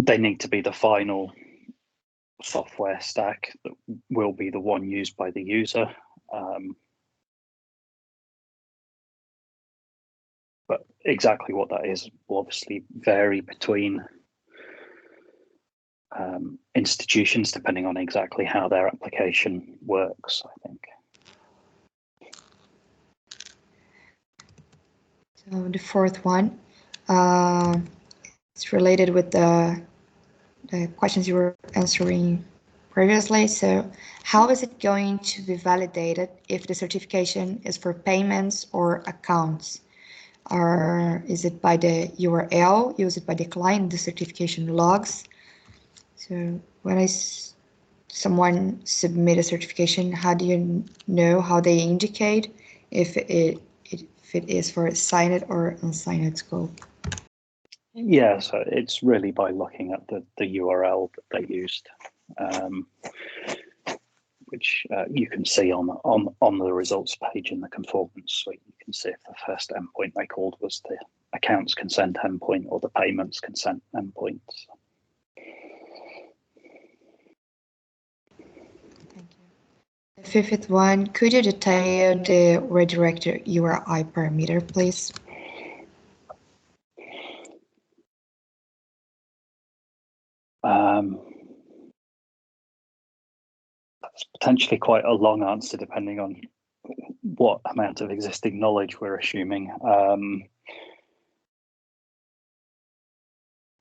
B: they need to be the final software stack that will be the one used by the user. But exactly what that is will obviously vary between institutions depending on exactly how their application works, I think.
A: So the fourth one, it's related with the questions you were answering previously. So how is it going to be validated if the certification is for payments or accounts? Or is it by the URL? Is it by the client, the certification logs? So when someone submit a certification, how do you know how they indicate if it is for a signed or unsigned scope?
B: Yeah, so it's really by looking at the URL that they used, which you can see on the results page in the Conformance Suite. You can see if the first endpoint they called was the accounts consent endpoint or the payments consent endpoint.
A: Thank you. The fifth one, could you detail the redirector URI parameter, please?
B: That's potentially quite a long answer depending on what amount of existing knowledge we're assuming.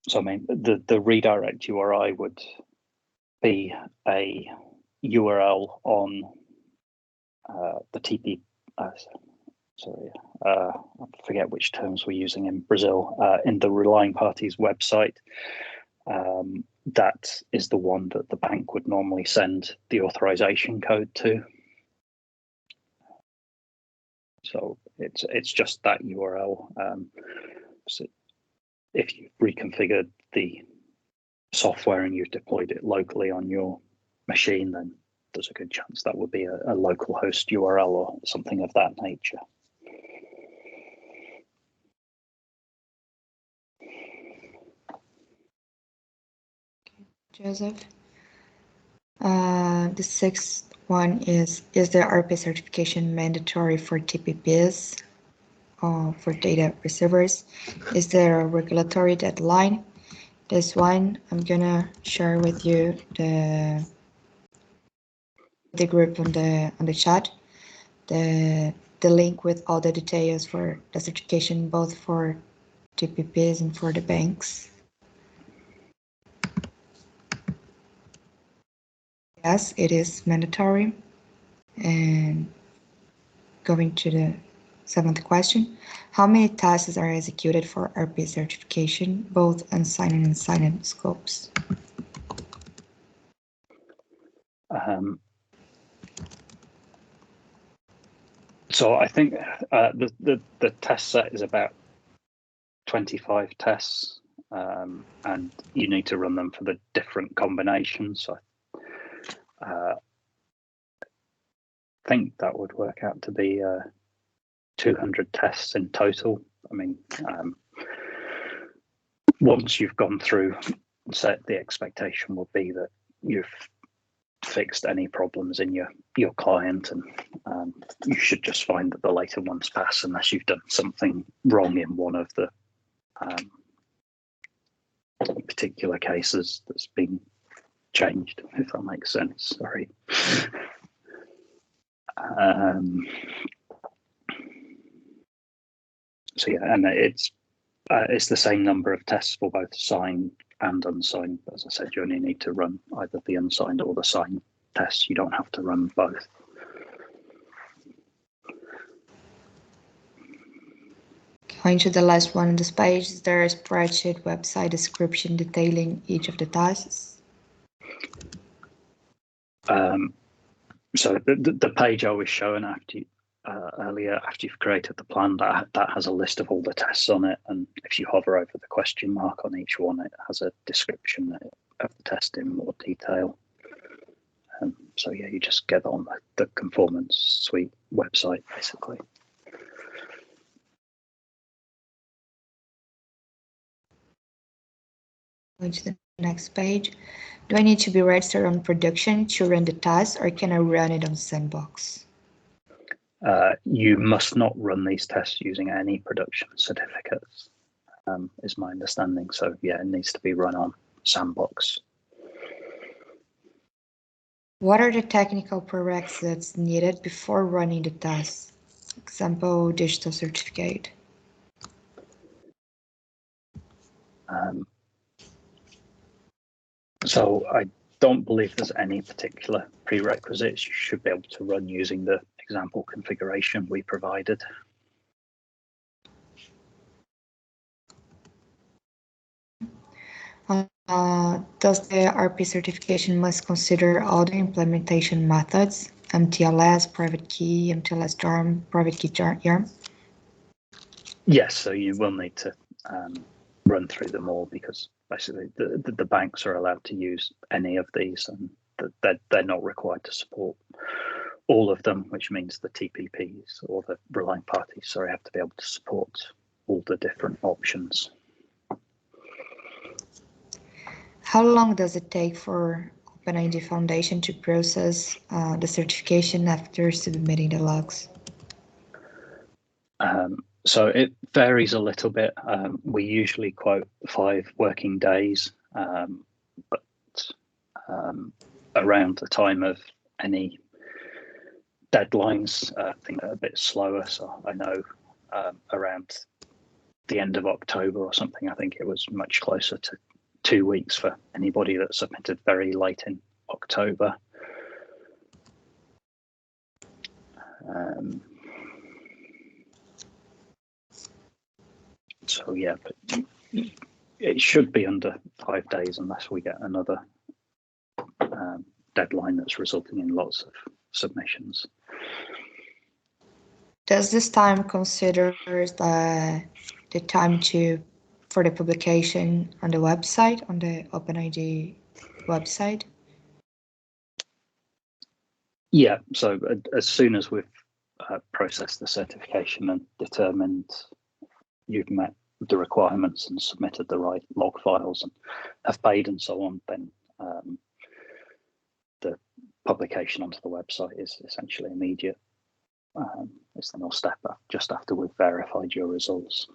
B: So I mean, the redirect URI would be a URL on the TP. I forget which terms we're using in Brazil. In the relying party's website, that is the one that the bank would normally send the authorization code to. So it's just that URL. So if you've reconfigured the software and you've deployed it locally on your machine, then there's a good chance that would be a local host URL or something of that nature.
A: Joseph. The sixth one is the RP certification mandatory for TPPs or for data receivers? Is there a regulatory deadline? This one, I'm gonna share with you the group on the chat, the link with all the details for the certification, both for TPPs and for the banks. Yes, it is mandatory. And going to the seventh question, how many tasks are executed for RP certification, both unsigned and signed scopes?
B: So I think the test set is about 25 tests, and you need to run them for the different combinations. So I think that would work out to be 200 tests in total. I mean, once you've gone through, set the expectation will be that you've fixed any problems in your client, and you should just find that the later ones pass unless you've done something wrong in one of the particular cases that's been changed, if that makes sense. Sorry. So yeah, and it's the same number of tests for both signed and unsigned. But as I said, you only need to run either the unsigned or the signed tests. You don't have to run both.
A: Going to the last one on this page, is there a spreadsheet website description detailing each of the tasks?
B: So the page I was showing earlier, after you've created the plan, that has a list of all the tests on it, and if you hover over the question mark on each one, it has a description of the test in more detail. So yeah, you just get on the Conformance Suite website, basically.
A: Going to the next page, Do I need to be registered on production to run the test, or can I run it on Sandbox?
B: You must not run these tests using any production certificates, is my understanding. So yeah, it needs to be run on Sandbox.
A: What are the technical prerequisites needed before running the test? Example, digital certificate.
B: So I don't believe there's any particular prerequisites. You should be able to run using the example configuration we provided.
A: Does the RP certification must consider all the implementation methods, MTLS, private key, MTLS YARN, private key YARN?
B: Yes, so you will need to run through them all, because basically the banks are allowed to use any of these, and they're not required to support all of them, which means the TPPs, or the relying parties, sorry, have to be able to support all the different options.
A: How long does it take for OpenID Foundation to process the certification after submitting the logs?
B: So it varies a little bit. We usually quote 5 working days, but around the time of any deadlines, things are a bit slower. So I know around the end of October or something, I think it was much closer to 2 weeks for anybody that submitted very late in October. So yeah, but it should be under 5 days unless we get another deadline that's resulting in lots of submissions.
A: Does this time consider the time for the publication on the website, on the OpenID website?
B: Yeah, so as soon as we've processed the certification and determined you've met the requirements and submitted the right log files and have paid and so on, then the publication onto the website is essentially immediate. It's the next step just after we've verified your results.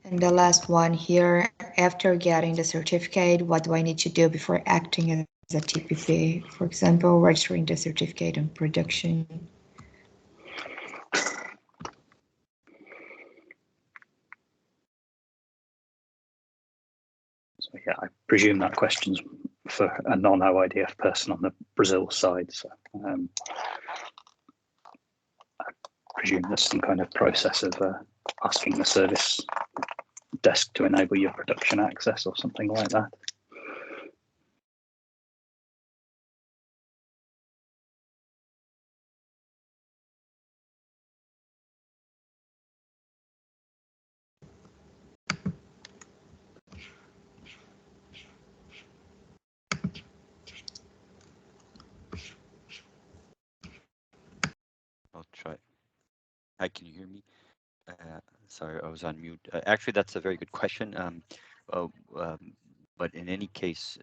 A: And the last one here, after getting the certificate, what do I need to do before acting as a TPP? For example, registering the certificate in production.
B: So yeah, I presume that question's for a non-OIDF person on the Brazil side. So I presume there's some kind of process of asking the service desk to enable your production access or something like that.
D: I'll try. Hi, can you hear me? Sorry, I was on mute. Actually, that's a very good question. But in any case,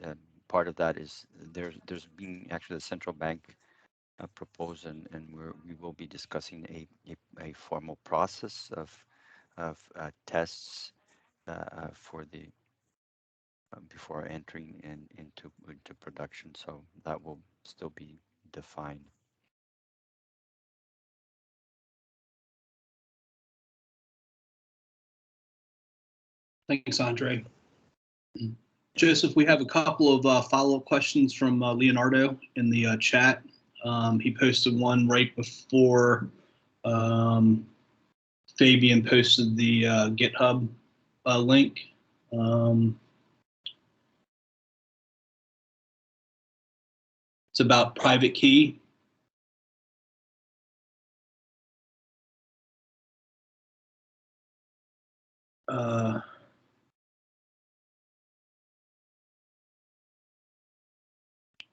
D: part of that is there's been actually a central bank proposed, and we will be discussing a formal process of tests for the before entering into production. So that will still be defined.
C: Thanks, Andre. Joseph, we have a couple of follow-up questions from Leonardo in the chat. He posted one right before Fabian posted the GitHub link. It's about private key.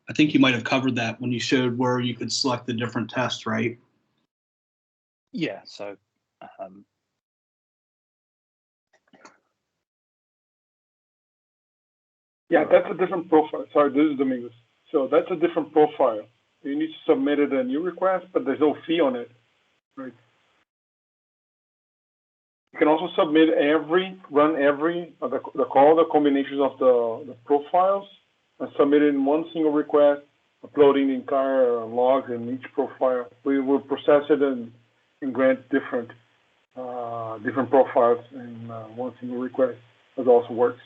C: I think you might have covered that when you showed where you could select the different tests, right?
B: Yeah, so
E: Yeah, that's a different profile. Sorry, this is Domingos. So that's a different profile. You need to submit a new request, but there's no fee on it, right? You can also submit run the combinations of the profiles, and submit it in one single request, uploading the entire logs in each profile. We will process it and grant different profiles in one single request. That also works.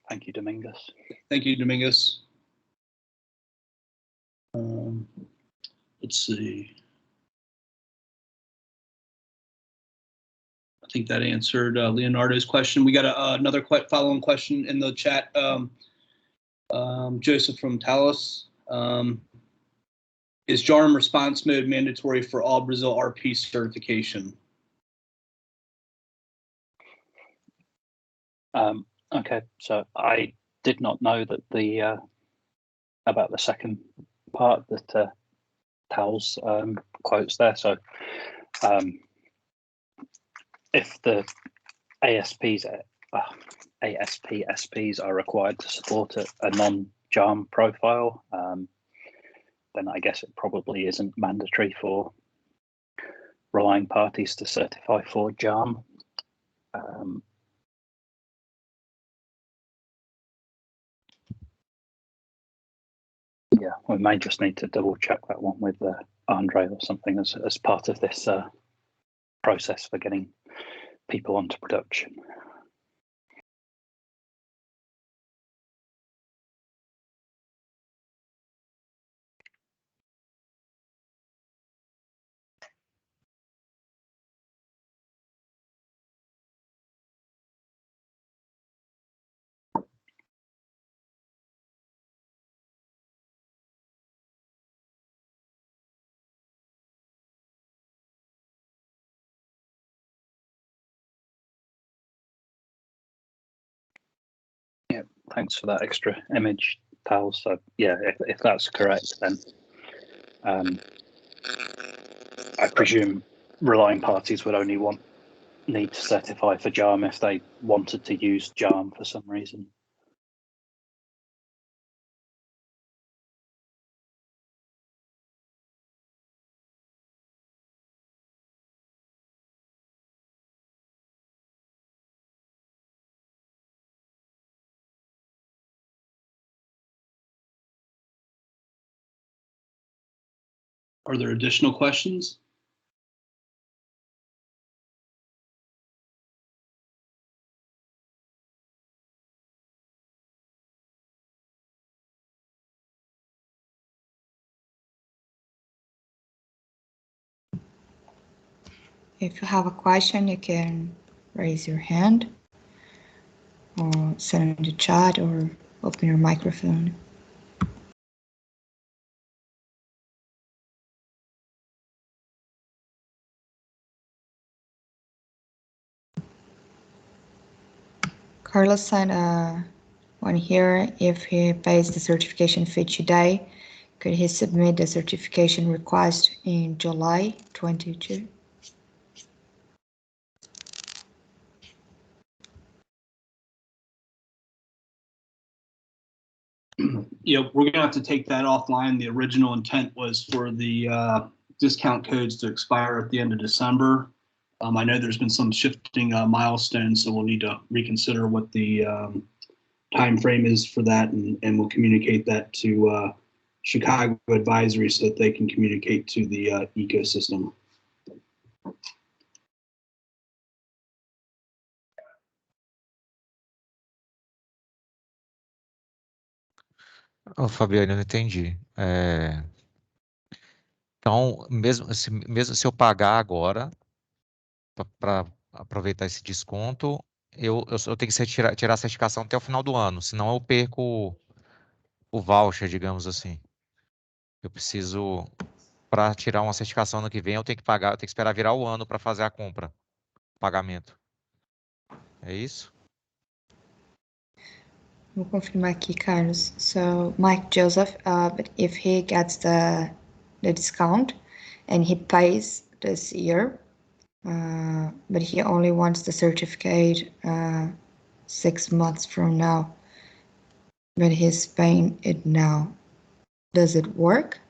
B: Thank you, Domingos.
C: Thank you, Domingos. Let's see. I think that answered Leonardo's question. We got another follow-on question in the chat. Joseph from Talos. Is JARM response mode mandatory for all Brazil RP certification?
B: Okay, so I did not know that about the second part that Tal's quotes there. So if the ASPSPs are required to support a non-JARM profile, then I guess it probably isn't mandatory for relying parties to certify for JARM. Yeah, we may just need to double check that one with Andre or something as part of this process for getting people onto production. Yeah, thanks for that extra image, Tal. So yeah, if that's correct, then I presume relying parties would only need to certify for JARM if they wanted to use JARM for some reason.
C: Are there additional questions?
A: If you have a question, you can raise your hand or send it in the chat or open your microphone. Carlos sent one here. If he pays the certification fee today, could he submit the certification request in July 22?
C: Yeah, we're gonna have to take that offline. The original intent was for the discount codes to expire at the end of December. I know there's been some shifting milestones, so we'll need to reconsider what the time frame is for that, and we'll communicate that to Chicago Advisory so that they can communicate to the ecosystem.
F: Ô, Fabiano, eu não entendi. Então, mesmo se eu pagar agora, para aproveitar esse desconto, eu tenho que tirar a certificação até o final do ano, senão eu perco o voucher, digamos assim. Eu preciso, para tirar uma certificação ano que vem, eu tenho que pagar, eu tenho que esperar virar o ano para fazer a compra, o pagamento. É isso?
A: Vou confirmar aqui, Carlos. So, Mike Joseph, but if he gets the discount and he pays this year, but he only wants the certificate 6 months from now, but he's paying it now. Does it work?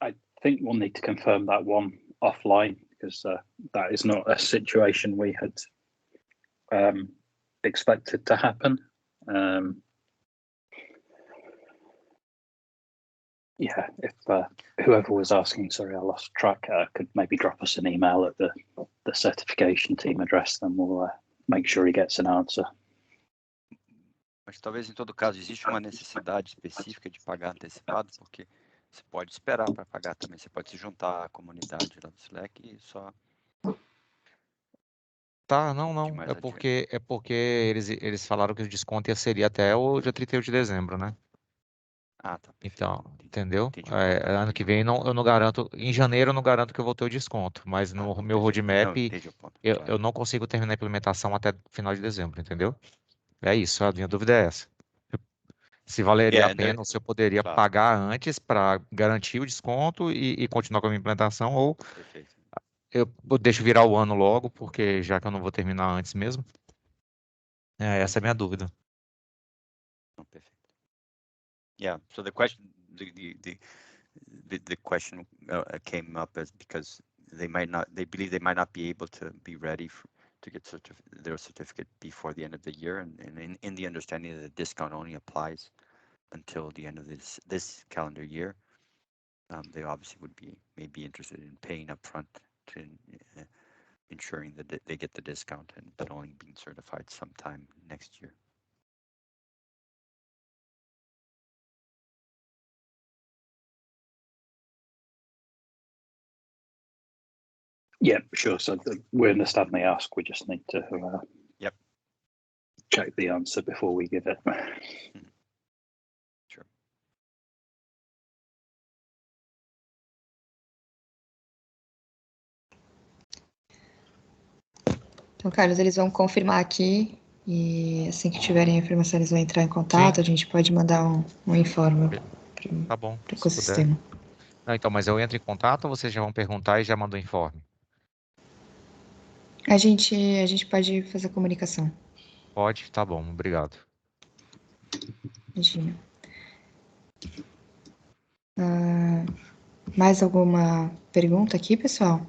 B: I think we'll need to confirm that one offline, because that is not a situation we had expected to happen. Yeah, if whoever was asking, sorry, I lost track, could maybe drop us an email at the certification team address, then we'll make sure he gets an answer.
D: Mas talvez em todo caso existe uma necessidade específica de pagar antecipado, porque você pode esperar para pagar também. Você pode se juntar à comunidade lá do Slack e só.
F: Tá, não.
D: mais
F: É porque eles falaram que o desconto seria até o dia 31 de dezembro, né?
D: Ah, tá. Perfeito.
F: Então, entendeu?
D: Entendi.
F: Ano que vem eu não garanto. Em janeiro eu não garanto que eu vou ter o desconto, mas no meu roadmap
D: Não, entendi o ponto.
F: eu
D: Claro.
F: não consigo terminar a implementação até final de dezembro, entendeu? É isso, a minha dúvida é essa. Se valeria a pena, ou se eu poderia
D: Claro.
F: pagar antes para garantir o desconto e continuar com a minha implementação, ou
D: Perfeito.
F: eu deixo virar o ano logo, porque já que eu não vou terminar antes mesmo. Essa é a minha dúvida.
D: Oh, perfect. Yeah. So the question, the question came up as because they believe they might not be able to be ready to get their certificate before the end of the year, and in the understanding that the discount only applies until the end of this calendar year, they obviously may be interested in paying upfront to ensuring that they get the discount, but only being certified sometime next year.
B: Yeah, sure. So we understand they ask. We just need to check the answer before we give it.
D: Sure.
A: Então, Carlos, eles vão confirmar aqui e assim que tiverem a informação eles vão entrar em contato.
F: Sim.
A: A gente pode mandar um informe
F: Tá bom,
A: para o
F: se
A: ecossistema.
F: Não, então, mas eu entro em contato ou vocês já vão perguntar e já mandam informe?
A: A gente pode fazer a comunicação.
F: Pode? Tá bom, obrigado.
A: Imagina. Mais alguma pergunta aqui, pessoal?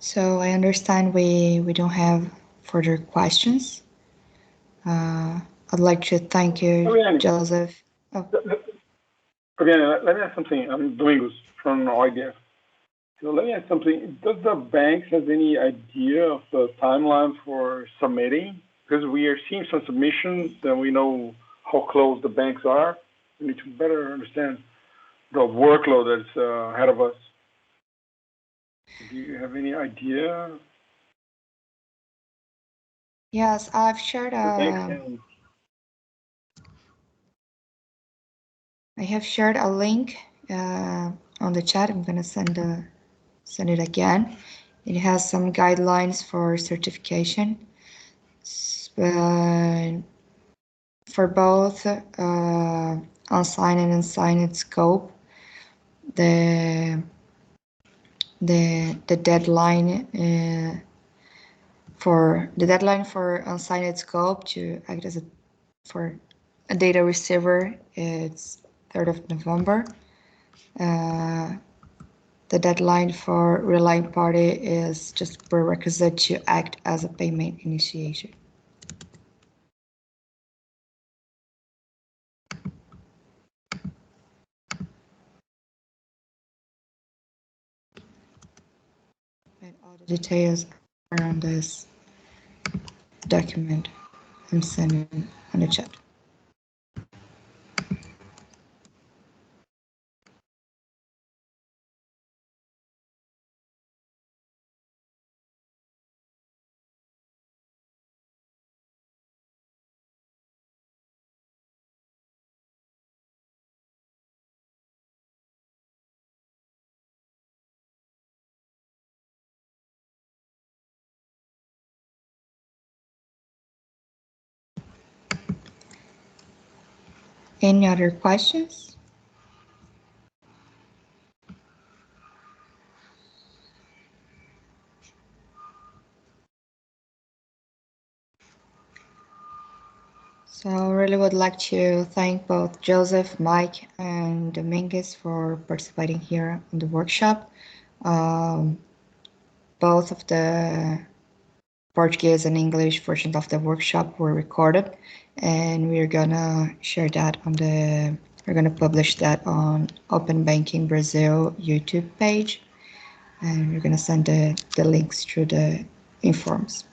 A: So I understand we don't have further questions. I'd like to thank you, Joseph.
E: Again, let me ask something. I'm Domingos from IDF. So let me ask something. Does the bank have any idea of the timeline for submitting? Because we are seeing some submissions and we know how close the banks are. We need to better understand the workload that's ahead of us. Do you have any idea?
A: Yes, I've shared I have shared a link on the chat. I'm gonna send it again. It has some guidelines for certification for both unsigned and unsigned scope. The deadline for unsigned scope to act as for a data receiver, it's 3rd of November. The deadline for relying party is just prerequisite to act as a payment initiation. And all the details are on this document I'm sending on the chat. Any other questions? So I really would like to thank both Joseph, Mike, and Dominguez for participating here in the workshop. Both of the Portuguese and English versions of the workshop were recorded, and we're gonna share that on we're gonna publish that on Open Banking Brazil YouTube page, and we're gonna send the links through the informs.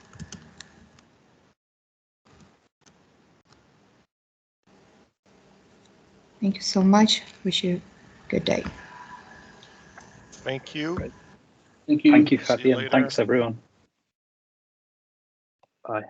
A: Thank you so much. Wish you a good day.
G: Thank you.
B: Great.
C: Thank you.
B: Thank you,
G: See you
B: Fabian.
G: later.
B: Thanks, everyone. Bye.